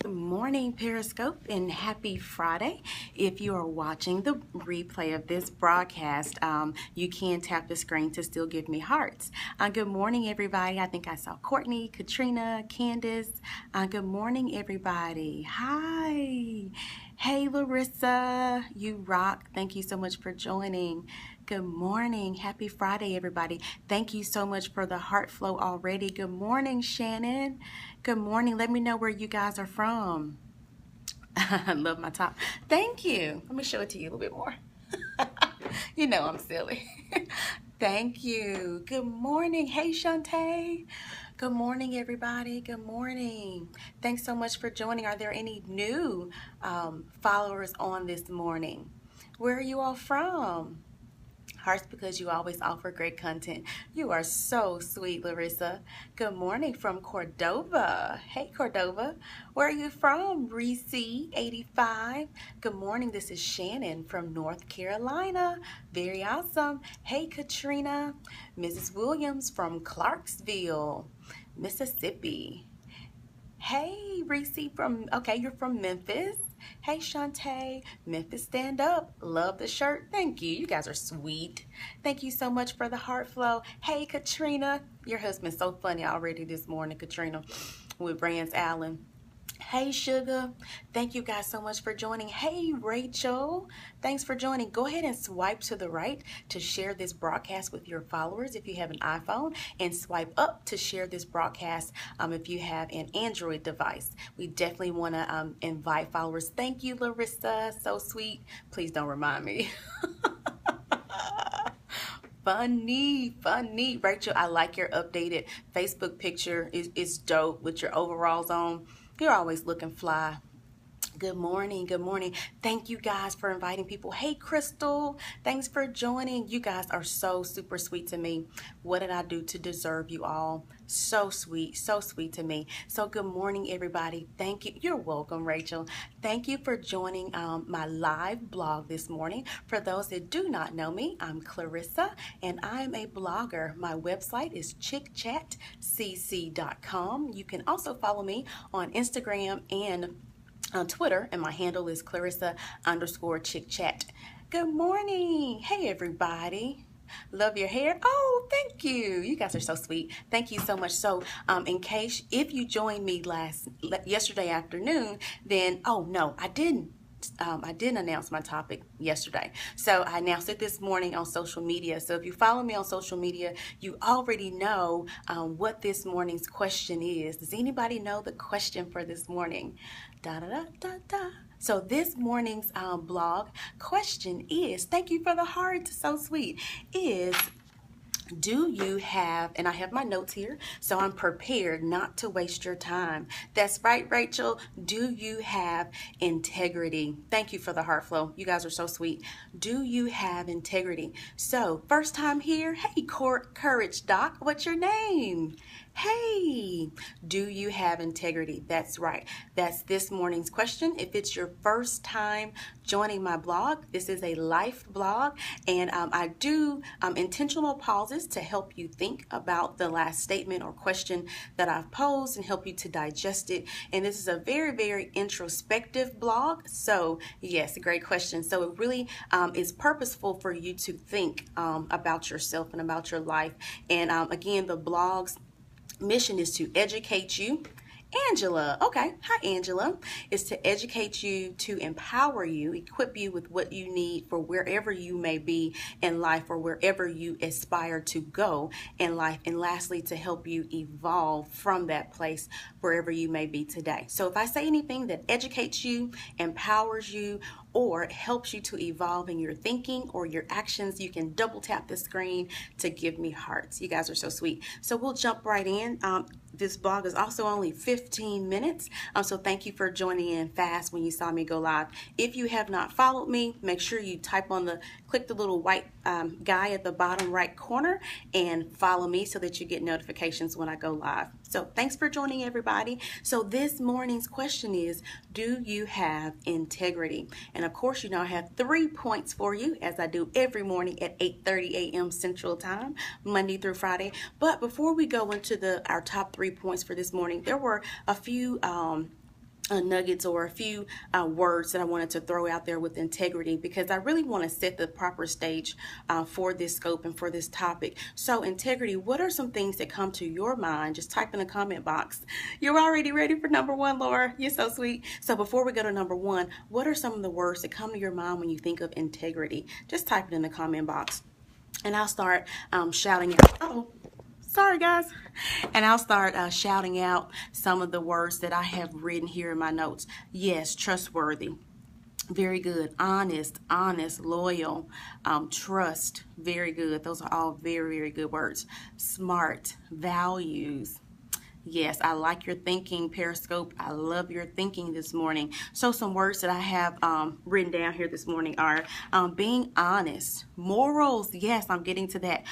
Good morning, Periscope, and happy Friday. If you are watching the replay of this broadcast, you can tap the screen to still give me hearts. Good morning, everybody. I think I saw Courtney, Katrina, Candace. Good morning, everybody. Hi. Hey, Larissa. You rock. Thank you so much for joining. Good morning. Happy Friday, everybody. Thank you so much for the heart flow already. Good morning, Shannon. Good morning. Let me know where you guys are from. I love my top. Thank you. Let me show it to you a little bit more. You know I'm silly. Thank you. Good morning. Hey, Shantae. Good morning, everybody. Good morning. Thanks so much for joining. Are there any new followers on this morning? Where are you all from? Hearts, because you always offer great content. You are so sweet, Larissa. Good morning from Cordova. Hey, Cordova. Where are you from? Reese 85. Good morning. This is Shannon from North Carolina. Very awesome. Hey, Katrina. Mrs. Williams from Clarksville, Mississippi. Hey, Reese okay, you're from Memphis. Hey, Shantae, Memphis stand up. Love the shirt. Thank you. You guys are sweet. Thank you so much for the heart flow. Hey, Katrina. Your husband's so funny already this morning, Katrina, with Rance Allen. Hey, Sugar. Thank you guys so much for joining. Hey, Rachel. Thanks for joining. Go ahead and swipe to the right to share this broadcast with your followers if you have an iPhone, and swipe up to share this broadcast if you have an Android device. We definitely want to invite followers. Thank you, Larissa. So sweet. Please don't remind me. Funny. Rachel, I like your updated Facebook picture. It's dope with your overalls on. You're always looking fly. Good morning. Thank you guys for inviting people. Hey, Crystal, thanks for joining. You guys are so super sweet to me. What did I do to deserve you all? So sweet to me. So good morning, everybody. Thank you. You're welcome, Rachel. Thank you for joining my live blog this morning. For those that do not know me, I'm Clarissa, and I'm a blogger. My website is chickchatcc.com. You can also follow me on Instagram and on Twitter, and my handle is Clarissa_chickchat. Good morning. Hey, everybody. Love your hair. Oh, thank you. You guys are so sweet. Thank you so much. So, in case if you joined me yesterday afternoon, then no, I didn't announce my topic yesterday. So I announced it this morning on social media. So if you follow me on social media, you already know what this morning's question is. Does anybody know the question for this morning? So this morning's blog question is, thank you for the heart, so sweet, is, do you have, and I have my notes here, so I'm prepared not to waste your time. That's right, Rachel. Do you have integrity? Thank you for the heart flow. You guys are so sweet. Do you have integrity? So, first time here, hey, Courage Doc, what's your name? Hey, do you have integrity? That's right. That's this morning's question. If it's your first time joining my blog, this is a life blog, and I do intentional pauses to help you think about the last statement or question that I've posed and help you to digest it. And this is a very, very introspective blog. So yes, a great question. So it really is purposeful for you to think about yourself and about your life. And again, the blog's mission is to educate you. Angela, okay, hi Angela, is to educate you, to empower you, equip you with what you need for wherever you may be in life or wherever you aspire to go in life, and lastly, to help you evolve from that place wherever you may be today. So if I say anything that educates you, empowers you, or helps you to evolve in your thinking or your actions, you can double tap the screen to give me hearts. You guys are so sweet. So we'll jump right in. This blog is also only 15 minutes, so thank you for joining in fast when you saw me go live. If you have not followed me, make sure you click the little white guy at the bottom right corner and follow me so that you get notifications when I go live. So thanks for joining, everybody. So this morning's question is, do you have integrity? And of course, you know, I have 3 points for you, as I do every morning at 8:30 a.m. Central Time, Monday through Friday. But before we go into our top 3 points for this morning, there were a few nuggets or a few words that I wanted to throw out there with integrity, because I really want to set the proper stage for this scope and for this topic. So integrity, what are some things that come to your mind? Just type in the comment box. You're already ready for number one, Laura. You're so sweet. So before we go to number one, what are some of the words that come to your mind when you think of integrity? Just type it in the comment box. And I'll start shouting out. Uh-oh. Sorry, guys. And I'll start shouting out some of the words that I have written here in my notes. Yes, trustworthy. Very good. Honest, loyal, trust. Very good. Those are all very, very good words. Smart, values. Yes, I like your thinking, Periscope. I love your thinking this morning. So some words that I have written down here this morning are being honest, morals. Yes, I'm getting to that.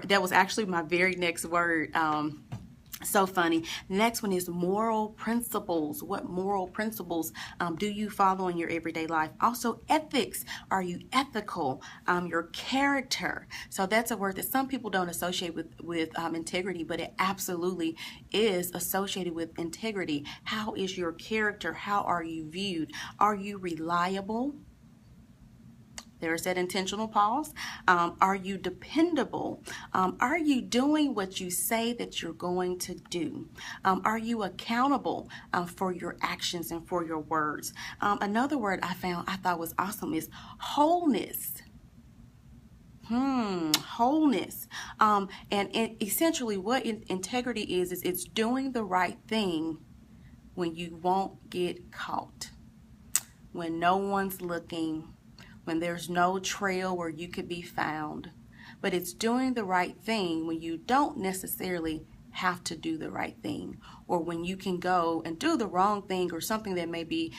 That was actually my very next word. So funny. Next one is moral principles. What moral principles do you follow in your everyday life? Also, ethics. Are you ethical? Your character. So that's a word that some people don't associate with integrity, but it absolutely is associated with integrity. How is your character? How are you viewed? Are you reliable? There's that intentional pause. Are you dependable? Are you doing what you say that you're going to do? Are you accountable for your actions and for your words? Another word I thought was awesome is wholeness. Wholeness. And essentially what integrity is it's doing the right thing when you won't get caught, when no one's looking, when there's no trail where you could be found. But it's doing the right thing when you don't necessarily have to do the right thing, or when you can go and do the wrong thing or something that may be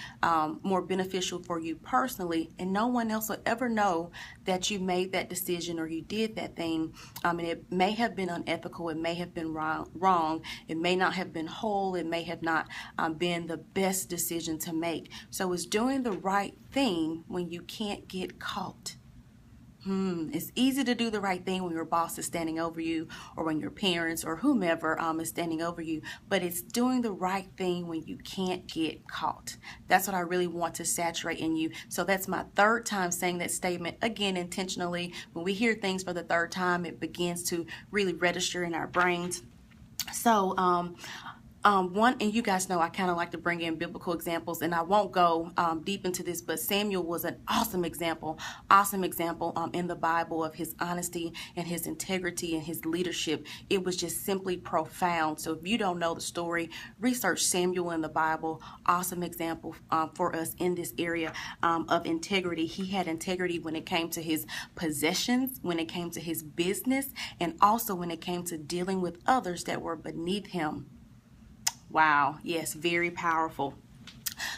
more beneficial for you personally, and no one else will ever know that you made that decision or you did that thing. And it may have been unethical, it may have been wrong, it may not have been whole, it may have not been the best decision to make. So it's doing the right thing when you can't get caught. It's easy to do the right thing when your boss is standing over you, or when your parents or whomever is standing over you, but it's doing the right thing when you can't get caught. That's what I really want to saturate in you. So that's my third time saying that statement, again, intentionally. When we hear things for the third time, it begins to really register in our brains. So and you guys know I kind of like to bring in biblical examples, and I won't go deep into this, but Samuel was an awesome example in the Bible of his honesty and his integrity and his leadership. It was just simply profound. So if you don't know the story, research Samuel in the Bible. Awesome example for us in this area of integrity. He had integrity when it came to his possessions, when it came to his business, and also when it came to dealing with others that were beneath him. Wow, yes, very powerful.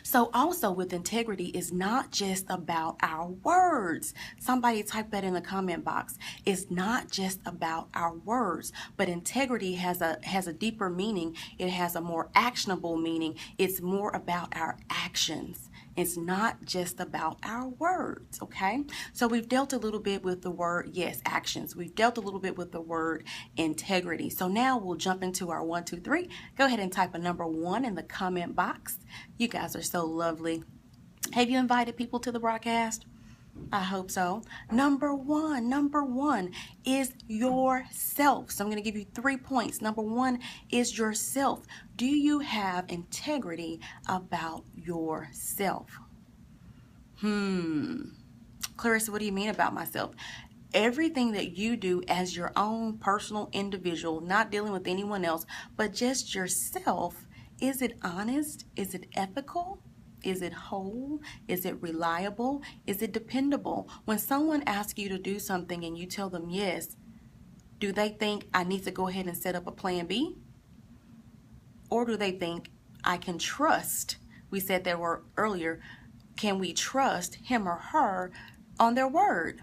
So also with integrity, is not just about our words. Somebody type that in the comment box. It's not just about our words, but integrity has a deeper meaning. It has a more actionable meaning. It's more about our actions. It's not just about our words, okay? So we've dealt a little bit with the word, yes, actions. We've dealt a little bit with the word integrity. So now we'll jump into our 1, 2, 3. Go ahead and type a number 1 in the comment box. You guys are so lovely. Have you invited people to the broadcast? I hope so. Number one is yourself. So I'm going to give you 3 points. Number 1 is yourself. Do you have integrity about yourself? Clarissa, what do you mean about myself? Everything that you do as your own personal individual, not dealing with anyone else, but just yourself, is it honest? Is it ethical? Is it whole? Is it reliable? Is it dependable? When someone asks you to do something and you tell them yes, do they think I need to go ahead and set up a plan B? Or do they think I can trust? We said that word earlier. Can we trust him or her on their word?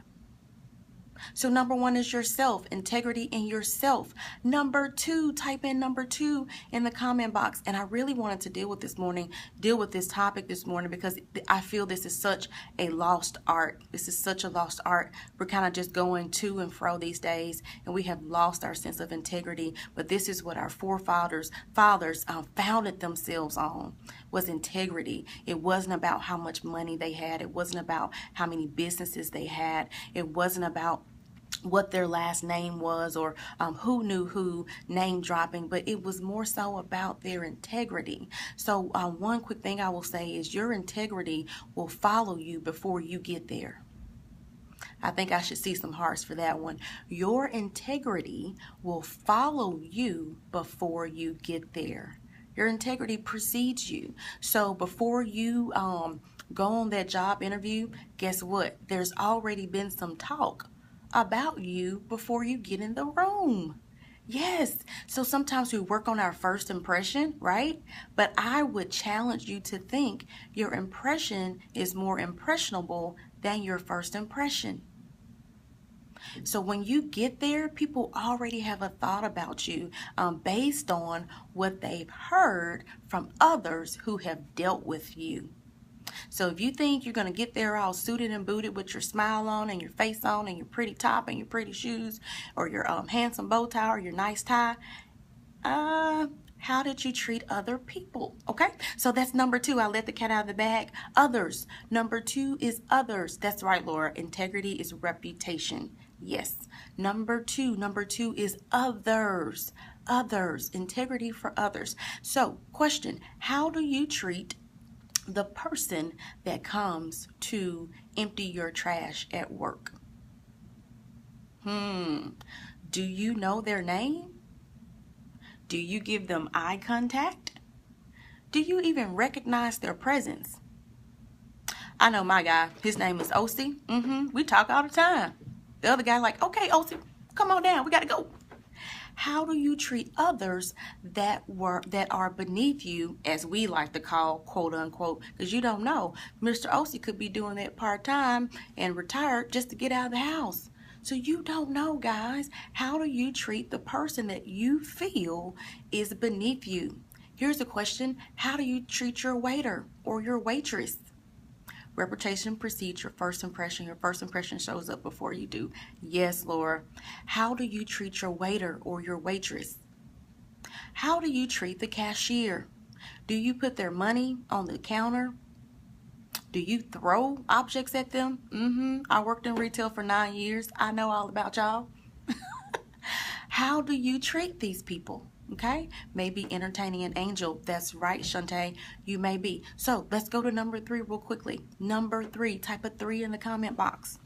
So number 1 is yourself, integrity in yourself. Number 2, type in number 2 in the comment box. And I really wanted to deal with this topic this morning, because I feel this is such a lost art. This is such a lost art. We're kind of just going to and fro these days, and we have lost our sense of integrity. But this is what our forefathers founded themselves on. was integrity. It wasn't about how much money they had. It wasn't about how many businesses they had. It wasn't about what their last name was, or who knew who, name dropping, but it was more so about their integrity. So one quick thing I will say is your integrity will follow you before you get there. I think I should see some hearts for that one. Your integrity will follow you before you get there. Your integrity precedes you. So before you go on that job interview, guess what? There's already been some talk about you before you get in the room. Yes. So sometimes we work on our first impression, right? But I would challenge you to think your impression is more impressionable than your first impression. So when you get there, people already have a thought about you based on what they've heard from others who have dealt with you. So if you think you're going to get there all suited and booted with your smile on and your face on and your pretty top and your pretty shoes or your handsome bow tie or your nice tie, how did you treat other people? Okay, so that's number 2. I let the cat out of the bag. Others. Number 2 is others. That's right, Laura. Integrity is reputation. Yes. Number 2 is others. Others. Integrity for others. So, question, how do you treat the person that comes to empty your trash at work? Do you know their name? Do you give them eye contact? Do you even recognize their presence? I know my guy, his name is OC. We talk all the time. The other guy like, okay, OC, come on down, we gotta go. How do you treat others that are beneath you, as we like to call, quote unquote, because you don't know. Mr. OC could be doing that part-time and retired just to get out of the house. So you don't know, guys. How do you treat the person that you feel is beneath you? Here's a question. How do you treat your waiter or your waitress? Reputation precedes your first impression. Your first impression shows up before you do. Yes, Laura. How do you treat your waiter or your waitress? How do you treat the cashier? Do you put their money on the counter? Do you throw objects at them? I worked in retail for 9 years. I know all about y'all. How do you treat these people? Okay, maybe entertaining an angel. That's right, Shantae, you may be. So let's go to number 3 real quickly. Number 3, type a 3 in the comment box.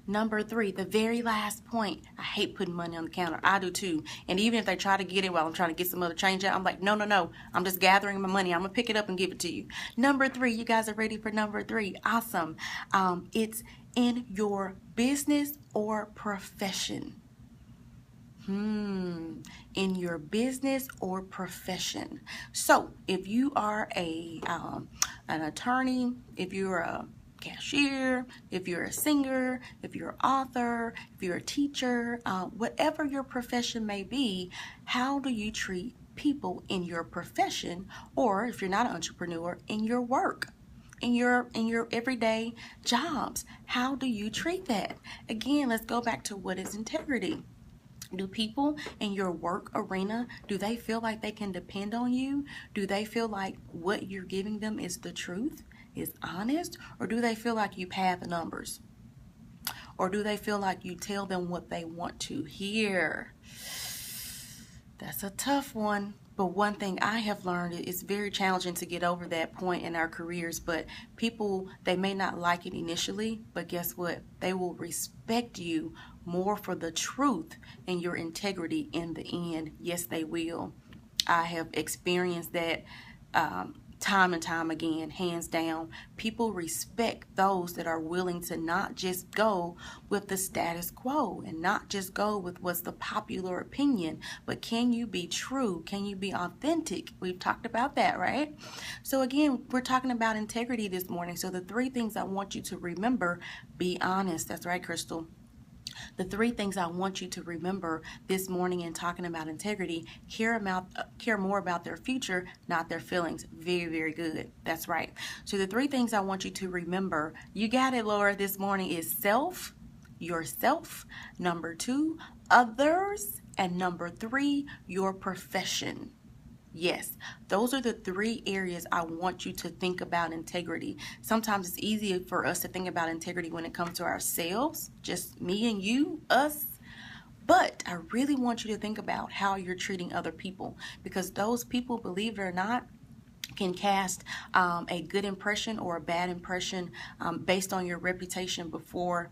Number 3, the very last point. I hate putting money on the counter. I do too. And even if they try to get it while I'm trying to get some other change out, I'm like, no. I'm just gathering my money. I'm going to pick it up and give it to you. Number 3, you guys are ready for number 3. Awesome. It's in your business or profession. In your business or profession. So if you are an attorney, if you're a cashier, if you're a singer, if you're an author, if you're a teacher, whatever your profession may be, how do you treat people in your profession, or if you're not an entrepreneur, in your work? In your everyday jobs, how do you treat that? Again, let's go back to what is integrity. Do people in your work arena, do they feel like they can depend on you? Do they feel like what you're giving them is the truth, is honest? Or do they feel like you pad the numbers? Or do they feel like you tell them what they want to hear? That's a tough one. But one thing I have learned, it's very challenging to get over that point in our careers, but people, they may not like it initially, but guess what? They will respect you more for the truth and your integrity in the end. Yes, they will. I have experienced that time and time again, hands down. People respect those that are willing to not just go with the status quo and not just go with what's the popular opinion, but can you be true? Can you be authentic? We've talked about that, right? So again, we're talking about integrity this morning. So the 3 things I want you to remember: be honest. That's right, Crystal. The 3 things I want you to remember this morning in talking about integrity: care more about their future, not their feelings. Very, very good. That's right. So the 3 things I want you to remember, you got it, Laura, this morning, is self, yourself. Number 2, others. And number 3, your profession. Yes, those are the 3 areas I want you to think about integrity. Sometimes it's easy for us to think about integrity when it comes to ourselves, just me and you, us. But I really want you to think about how you're treating other people, because those people, believe it or not, can cast a good impression or a bad impression based on your reputation before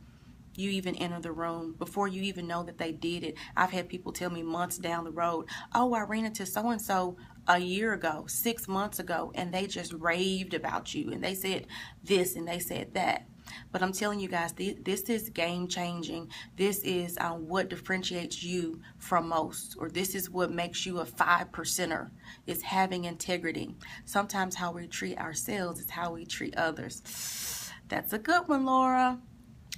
you even enter the room, before you even know that they did it. I've had people tell me months down the road, oh, I ran into so-and-so a year ago, 6 months ago, and they just raved about you, and they said this and they said that. But I'm telling you guys, this is game changing. This is what differentiates you from most, or this is what makes you a 5%er, is having integrity. Sometimes how we treat ourselves is how we treat others. That's a good one, Laura.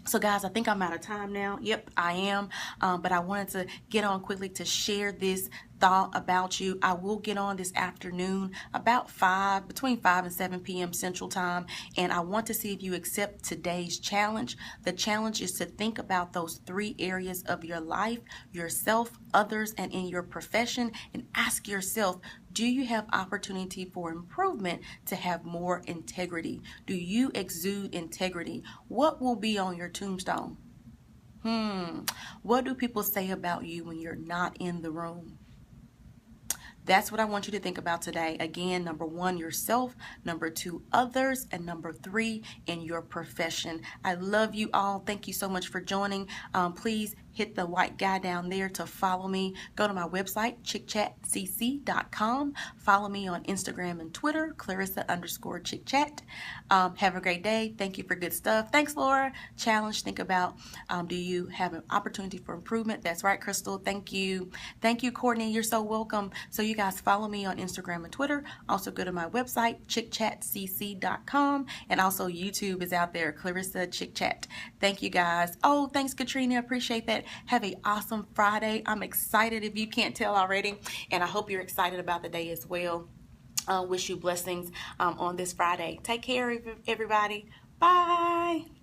So guys, I think I'm out of time now. Yep, I am. But I wanted to get on quickly to share this thought about you. I will get on this afternoon about between 5 and 7 p.m. Central Time, and I want to see if you accept today's challenge. The challenge is to think about those 3 areas of your life: yourself, others, and in your profession, and ask yourself, do you have opportunity for improvement to have more integrity? Do you exude integrity? What will be on your tombstone? What do people say about you when you're not in the room? That's what I want you to think about today. Again, number 1, yourself. Number 2, others. And number 3, in your profession. I love you all. Thank you so much for joining. Please hit the white guy down there to follow me. Go to my website, chickchatcc.com. Follow me on Instagram and Twitter, Clarissa_chickchat. Have a great day. Thank you for good stuff. Thanks, Laura. Challenge, think about, do you have an opportunity for improvement? That's right, Crystal. Thank you. Thank you, Courtney. You're so welcome. So you guys follow me on Instagram and Twitter. Also go to my website, chickchatcc.com. And also YouTube is out there, Clarissa Chick Chat. Thank you, guys. Oh, thanks, Katrina. Appreciate that. Have an awesome Friday. I'm excited if you can't tell already, and I hope you're excited about the day as well. Wish you blessings on this Friday. Take care, everybody. Bye.